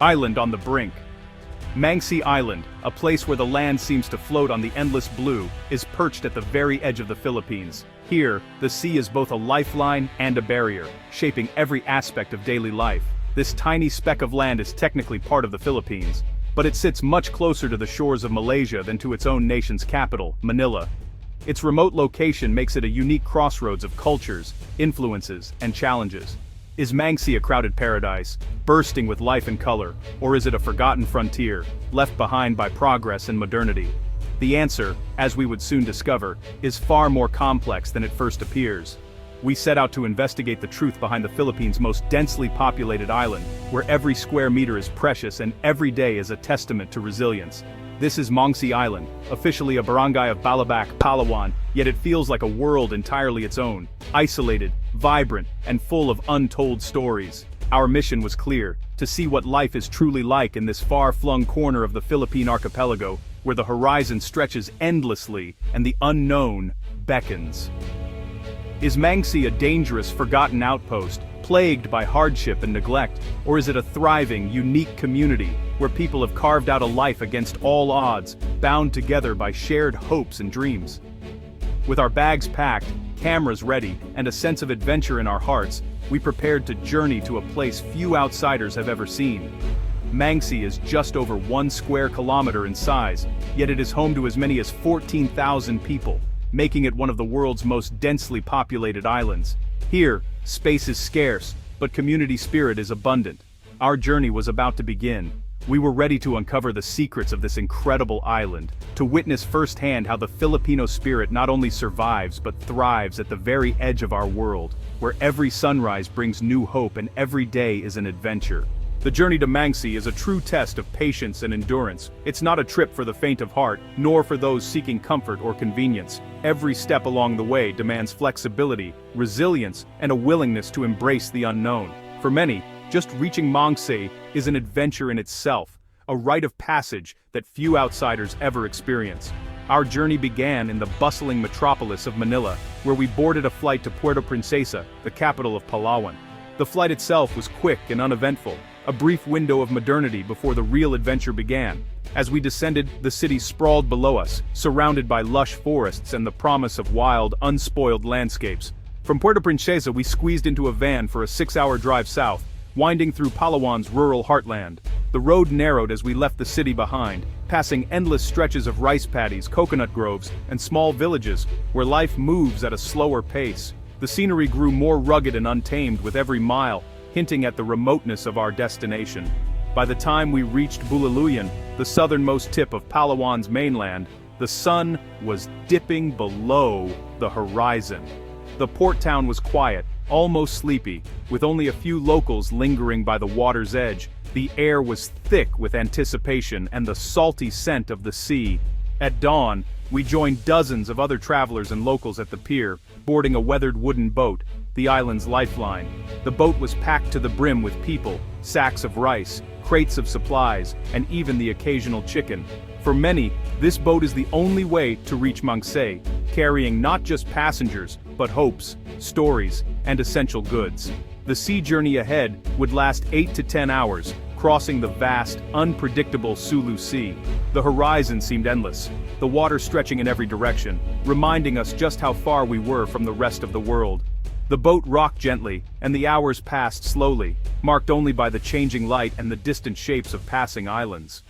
Island on the brink. Mangsi Island, a place where the land seems to float on the endless blue, is perched at the very edge of the Philippines. Here, the sea is both a lifeline and a barrier, shaping every aspect of daily life. This tiny speck of land is technically part of the Philippines, but it sits much closer to the shores of Malaysia than to its own nation's capital, Manila. Its remote location makes it a unique crossroads of cultures, influences, and challenges. Is Mangsi a crowded paradise, bursting with life and color, or is it a forgotten frontier, left behind by progress and modernity? The answer, as we would soon discover, is far more complex than it first appears. We set out to investigate the truth behind the Philippines' most densely populated island, where every square meter is precious and every day is a testament to resilience. This is Mangsi Island, officially a barangay of Balabac, Palawan, yet it feels like a world entirely its own, isolated, vibrant, and full of untold stories. Our mission was clear: to see what life is truly like in this far-flung corner of the Philippine archipelago, where the horizon stretches endlessly and the unknown beckons. Is Mangsi a dangerous, forgotten outpost, plagued by hardship and neglect, or is it a thriving, unique community, where people have carved out a life against all odds, bound together by shared hopes and dreams? With our bags packed, cameras ready, and a sense of adventure in our hearts, we prepared to journey to a place few outsiders have ever seen. Mangsi is just over 1 square kilometer in size, yet it is home to as many as 14,000 people, making it one of the world's most densely populated islands. Here, space is scarce, but community spirit is abundant. Our journey was about to begin. We were ready to uncover the secrets of this incredible island, to witness firsthand how the Filipino spirit not only survives but thrives at the very edge of our world, where every sunrise brings new hope and every day is an adventure. The journey to Mangsi is a true test of patience and endurance. It's not a trip for the faint of heart, nor for those seeking comfort or convenience. Every step along the way demands flexibility, resilience, and a willingness to embrace the unknown. For many, just reaching Mangsi is an adventure in itself, a rite of passage that few outsiders ever experience. Our journey began in the bustling metropolis of Manila, where we boarded a flight to Puerto Princesa, the capital of Palawan. The flight itself was quick and uneventful, a brief window of modernity before the real adventure began. As we descended, the city sprawled below us, surrounded by lush forests and the promise of wild, unspoiled landscapes. From Puerto Princesa we squeezed into a van for a 6-hour drive south, winding through Palawan's rural heartland. The road narrowed as we left the city behind, passing endless stretches of rice paddies, coconut groves, and small villages, where life moves at a slower pace. The scenery grew more rugged and untamed with every mile, hinting at the remoteness of our destination. By the time we reached Bulaluyan, the southernmost tip of Palawan's mainland, the sun was dipping below the horizon. The port town was quiet, almost sleepy, with only a few locals lingering by the water's edge. The air was thick with anticipation and the salty scent of the sea. At dawn, we joined dozens of other travelers and locals at the pier, boarding a weathered wooden boat, the island's lifeline. The boat was packed to the brim with people, sacks of rice, crates of supplies, and even the occasional chicken. For many, this boat is the only way to reach Mangsi, carrying not just passengers, but hopes, stories, and essential goods. The sea journey ahead would last 8 to 10 hours, crossing the vast, unpredictable Sulu Sea. The horizon seemed endless, the water stretching in every direction, reminding us just how far we were from the rest of the world. The boat rocked gently, and the hours passed slowly, marked only by the changing light and the distant shapes of passing islands.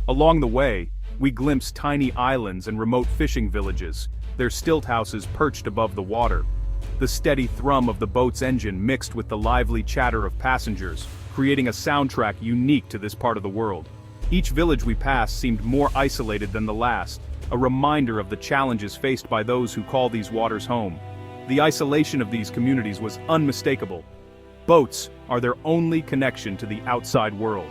Along the way, we glimpsed tiny islands and remote fishing villages, their stilt houses perched above the water. The steady thrum of the boat's engine mixed with the lively chatter of passengers, creating a soundtrack unique to this part of the world. Each village we passed seemed more isolated than the last, a reminder of the challenges faced by those who call these waters home. The isolation of these communities was unmistakable. Boats are their only connection to the outside world.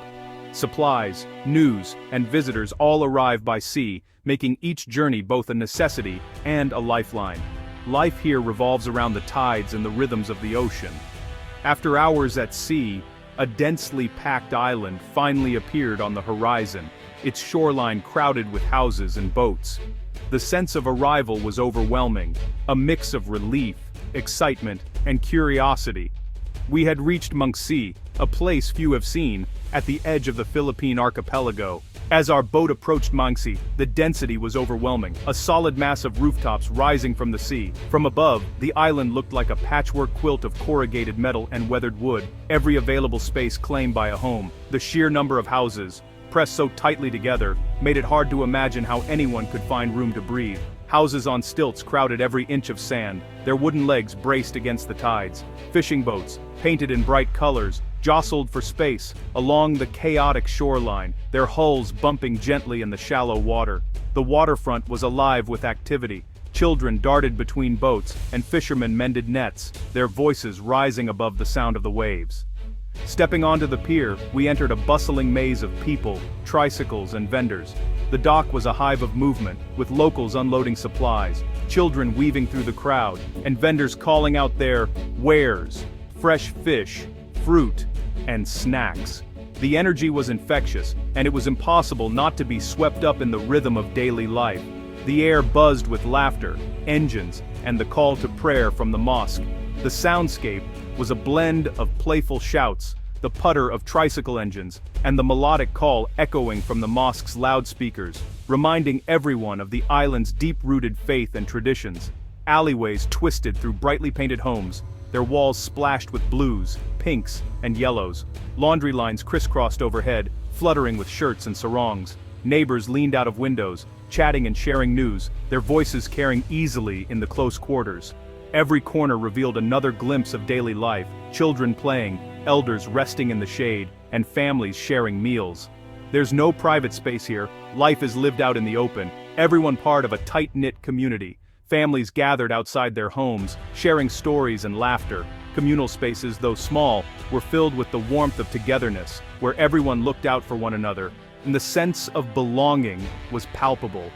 Supplies, news, and visitors all arrive by sea, making each journey both a necessity and a lifeline. Life here revolves around the tides and the rhythms of the ocean. After hours at sea, a densely packed island finally appeared on the horizon, its shoreline crowded with houses and boats. The sense of arrival was overwhelming, a mix of relief, excitement, and curiosity. We had reached Mangsi, a place few have seen, at the edge of the Philippine archipelago. As our boat approached Mangsi, the density was overwhelming, a solid mass of rooftops rising from the sea. From above, the island looked like a patchwork quilt of corrugated metal and weathered wood, every available space claimed by a home. The sheer number of houses, pressed so tightly together, made it hard to imagine how anyone could find room to breathe. Houses on stilts crowded every inch of sand, their wooden legs braced against the tides. Fishing boats, painted in bright colors, jostled for space along the chaotic shoreline, their hulls bumping gently in the shallow water. The waterfront was alive with activity. Children darted between boats, and fishermen mended nets, their voices rising above the sound of the waves. Stepping onto the pier, we entered a bustling maze of people, tricycles, and vendors. The dock was a hive of movement, with locals unloading supplies, children weaving through the crowd, and vendors calling out their wares: fresh fish, fruit, and snacks. The energy was infectious, and it was impossible not to be swept up in the rhythm of daily life. The air buzzed with laughter, engines, and the call to prayer from the mosque. The soundscape was a blend of playful shouts, the putter of tricycle engines, and the melodic call echoing from the mosque's loudspeakers, reminding everyone of the island's deep-rooted faith and traditions. Alleyways twisted through brightly painted homes, their walls splashed with blues, pinks, and yellows. Laundry lines crisscrossed overhead, fluttering with shirts and sarongs. Neighbors leaned out of windows, chatting and sharing news, their voices carrying easily in the close quarters. Every corner revealed another glimpse of daily life, children playing, elders resting in the shade, and families sharing meals. There's no private space here, life is lived out in the open, everyone part of a tight-knit community. Families gathered outside their homes, sharing stories and laughter. Communal spaces, though small, were filled with the warmth of togetherness, where everyone looked out for one another, and the sense of belonging was palpable.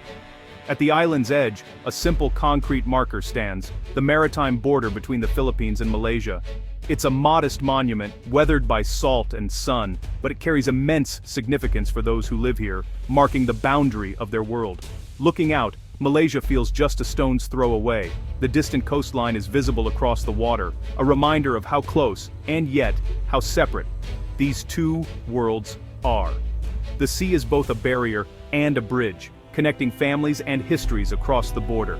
At the island's edge, a simple concrete marker stands, the maritime border between the Philippines and Malaysia. It's a modest monument, weathered by salt and sun, but it carries immense significance for those who live here, marking the boundary of their world. Looking out, Malaysia feels just a stone's throw away. The distant coastline is visible across the water, a reminder of how close, and yet, how separate, these two worlds are. The sea is both a barrier and a bridge, connecting families and histories across the border.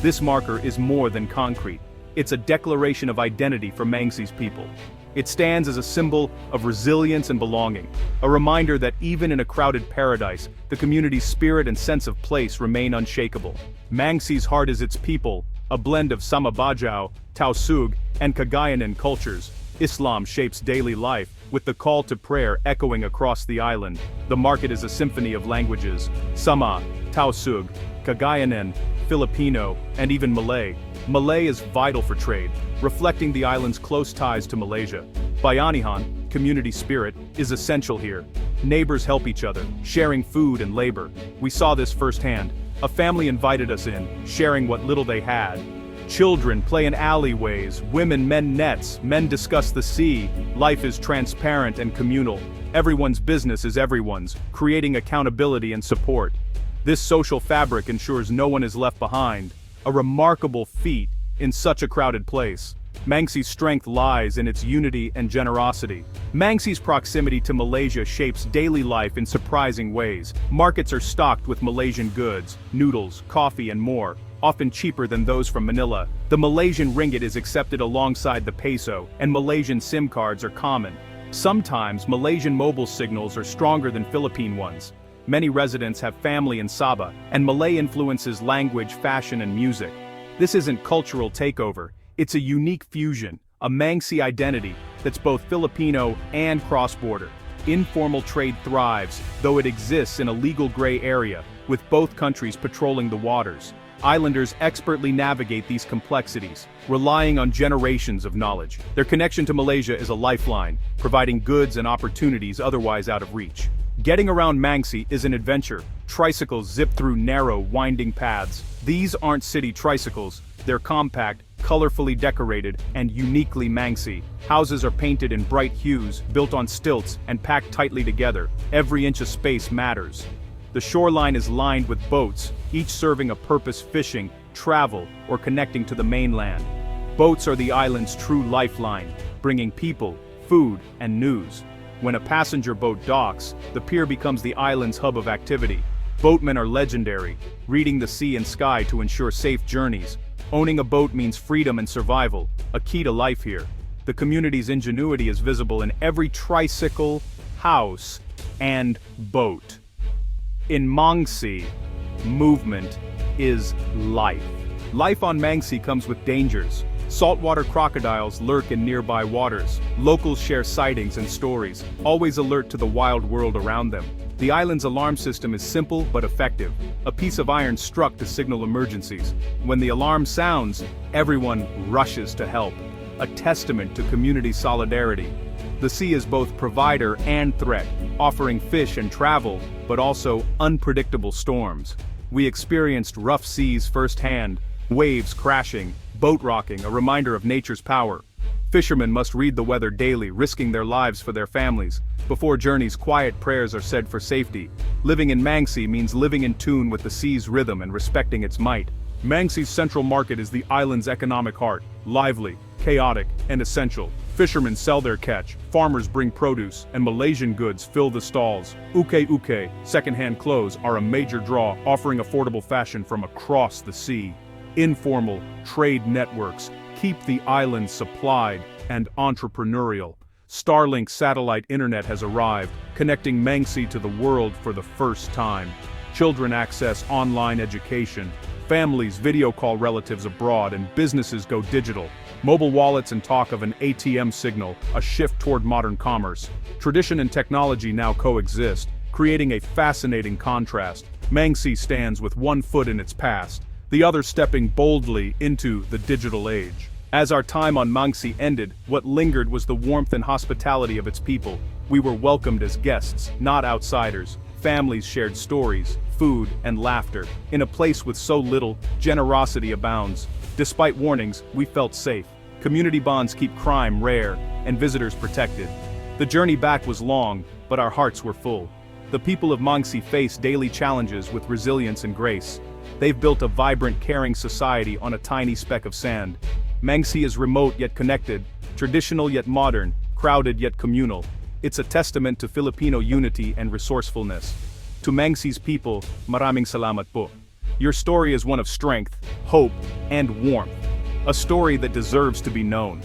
This marker is more than concrete. It's a declaration of identity for Mangsi's people. It stands as a symbol of resilience and belonging, a reminder that even in a crowded paradise, the community's spirit and sense of place remain unshakable. Mangsi's heart is its people, a blend of Sama-Bajau, Tausug, and Cagayanan cultures. Islam shapes daily life, with the call to prayer echoing across the island. The market is a symphony of languages: Sama, Tausug, Cagayanan, Filipino, and even Malay. Malay is vital for trade, reflecting the island's close ties to Malaysia. Bayanihan, community spirit, is essential here. Neighbors help each other, sharing food and labor. We saw this firsthand. A family invited us in, sharing what little they had. Children play in alleyways, women mend nets, men discuss the sea. Life is transparent and communal. Everyone's business is everyone's, creating accountability and support. This social fabric ensures no one is left behind. A remarkable feat in such a crowded place. Mangsi's strength lies in its unity and generosity. Mangsi's proximity to Malaysia shapes daily life in surprising ways. Markets are stocked with Malaysian goods, noodles, coffee, and more, often cheaper than those from Manila. The Malaysian ringgit is accepted alongside the peso, and Malaysian SIM cards are common. Sometimes Malaysian mobile signals are stronger than Philippine ones. Many residents have family in Sabah, and Malay influences language, fashion, and music. This isn't cultural takeover, it's a unique fusion, a Mangsi identity that's both Filipino and cross-border. Informal trade thrives, though it exists in a legal gray area, with both countries patrolling the waters. Islanders expertly navigate these complexities, relying on generations of knowledge. Their connection to Malaysia is a lifeline, providing goods and opportunities otherwise out of reach. Getting around Mangsi is an adventure. Tricycles zip through narrow, winding paths. These aren't city tricycles, they're compact, colorfully decorated, and uniquely Mangsi. Houses are painted in bright hues, built on stilts, and packed tightly together. Every inch of space matters. The shoreline is lined with boats, each serving a purpose: fishing, travel, or connecting to the mainland. Boats are the island's true lifeline, bringing people, food, and news. When a passenger boat docks, the pier becomes the island's hub of activity. Boatmen are legendary, reading the sea and sky to ensure safe journeys. Owning a boat means freedom and survival, a key to life here. The community's ingenuity is visible in every tricycle, house, and boat. In Mangsi, movement is life. Life on Mangsi comes with dangers. Saltwater crocodiles lurk in nearby waters. Locals share sightings and stories, always alert to the wild world around them. The island's alarm system is simple but effective, a piece of iron struck to signal emergencies. When the alarm sounds, everyone rushes to help, a testament to community solidarity. The sea is both provider and threat, offering fish and travel, but also unpredictable storms. We experienced rough seas firsthand, waves crashing, boat rocking, a reminder of nature's power. Fishermen must read the weather daily, risking their lives for their families. Before journeys, quiet prayers are said for safety. Living in Mangsi means living in tune with the sea's rhythm and respecting its might. Mangsi's central market is the island's economic heart, lively, chaotic, and essential. Fishermen sell their catch, farmers bring produce, and Malaysian goods fill the stalls. Uke, second-hand clothes, are a major draw, offering affordable fashion from across the sea. Informal trade networks keep the island supplied and entrepreneurial. Starlink satellite internet has arrived, connecting Mangsi to the world for the first time. Children access online education. Families video call relatives abroad, and businesses go digital. Mobile wallets and talk of an ATM signal, a shift toward modern commerce. Tradition and technology now coexist, creating a fascinating contrast. Mangsi stands with one foot in its past, the other stepping boldly into the digital age. As our time on Mangsi ended, what lingered was the warmth and hospitality of its people. We were welcomed as guests, not outsiders. Families shared stories, food, and laughter. In a place with so little, generosity abounds. Despite warnings, we felt safe. Community bonds keep crime rare, and visitors protected. The journey back was long, but our hearts were full. The people of Mangsi face daily challenges with resilience and grace. They've built a vibrant, caring society on a tiny speck of sand. Mangsi is remote yet connected, traditional yet modern, crowded yet communal. It's a testament to Filipino unity and resourcefulness. To Mangsi's people, maraming salamat po. Your story is one of strength, hope, and warmth. A story that deserves to be known.